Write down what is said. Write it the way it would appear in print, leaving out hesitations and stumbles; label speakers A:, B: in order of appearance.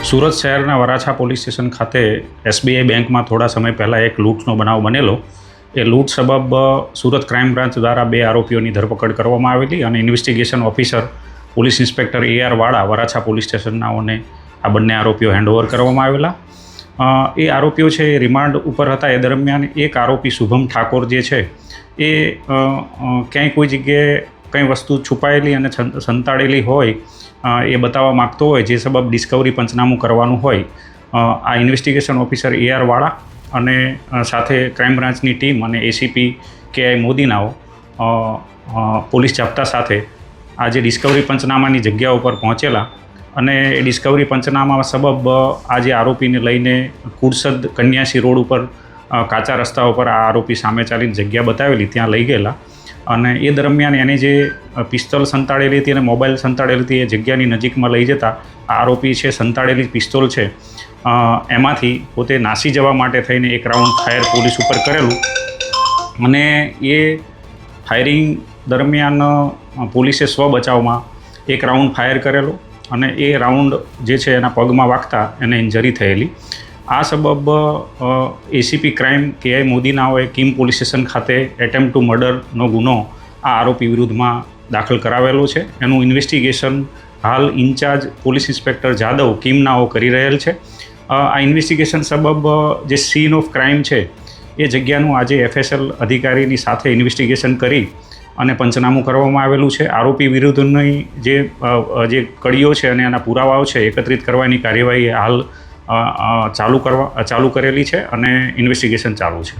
A: સુરત શહેરના Varachha police station ખાતે SBI બેંકમાં થોડા સમય પહેલાં એક લૂંટનો બનાવ બનેલો. એ લૂંટ સબબ સુરત ક્રાઇમ બ્રાન્ચ દ્વારા 2 આરોપીઓની ધરપકડ કરવામાં આવેલી અને investigation officer police inspector AR વાળા વરાછા પોલીસ સ્ટેશનનાઓને આ બંને આરોપીઓ હેન્ડઓવર કરવામાં આવેલા. એ આરોપીઓ છે એ રિમાન્ડ ઉપર હતા. એ દરમિયાન એક આરોપી શુભમ ઠાકોર જે છે એ ક્યાંય કોઈ જગ્યાએ કંઈ વસ્તુ છુપાયેલી અને સંતાડેલી હોય એ બતાવવા માગતો હોય, જે સબબ ડિસ્કવરી પંચનામું કરવાનું હોય. આ ઇન્વેસ્ટિગેશન ઓફિસર AR વાળા અને સાથે ક્રાઇમ બ્રાન્ચની ટીમ અને ACP KI મોદીનાઓ પોલીસ જાપ્તા સાથે આજે ડિસ્કવરી પંચનામાની જગ્યા ઉપર પહોંચેલા અને એ ડિસ્કવરી પંચનામા સબબ આજે આરોપીને લઈને કુરસદ કન્યાસી રોડ ઉપર કાચા રસ્તા ઉપર આ આરોપી સામે ચાલીને જગ્યા બતાવેલી, ત્યાં લઈ ગયેલા. અને એ દરમિયાન એની જે પિસ્તોલ સંતાડેલી હતી અને મોબાઈલ સંતાડેલી હતી એ જગ્યાની નજીકમાં લઈ જતા આ આરોપી છે સંતાડેલી પિસ્તોલ છે એમાંથી પોતે નાસી જવા માટે થઈને એક રાઉન્ડ ફાયર પોલીસ ઉપર કરેલું અને એ ફાયરિંગ દરમિયાન પોલીસે સ્વ બચાવમાં એક રાઉન્ડ ફાયર કરેલો અને એ રાઉન્ડ જે છે એના પગમાં વાગતા એને ઇન્જરી થયેલી. આ સબબ ACP ક્રાઇમ KI મોદીનાઓએ કિમ પોલીસ સ્ટેશન ખાતે એટેમ્પ્ટ ટુ મર્ડરનો ગુનો આ આરોપી વિરુદ્ધમાં દાખલ કરાવેલો છે. એનું ઇન્વેસ્ટિગેશન હાલ ઇન્ચાર્જ પોલીસ ઇન્સ્પેક્ટર જાદવ કિમનાઓ કરી રહેલ છે. આ ઇન્વેસ્ટિગેશન સબબ જે સીન ઓફ ક્રાઇમ છે એ જગ્યાનું આજે FSL અધિકારીની સાથે ઇન્વેસ્ટિગેશન કરી અને પંચનામું કરવામાં આવેલું છે. આરોપી વિરુદ્ધની જે કડીઓ છે અને એના પુરાવાઓ છે એકત્રિત કરવાની કાર્યવાહી હાલ ચાલુ કરેલી છે અને ઇન્વેસ્ટિગેશન ચાલુ છે.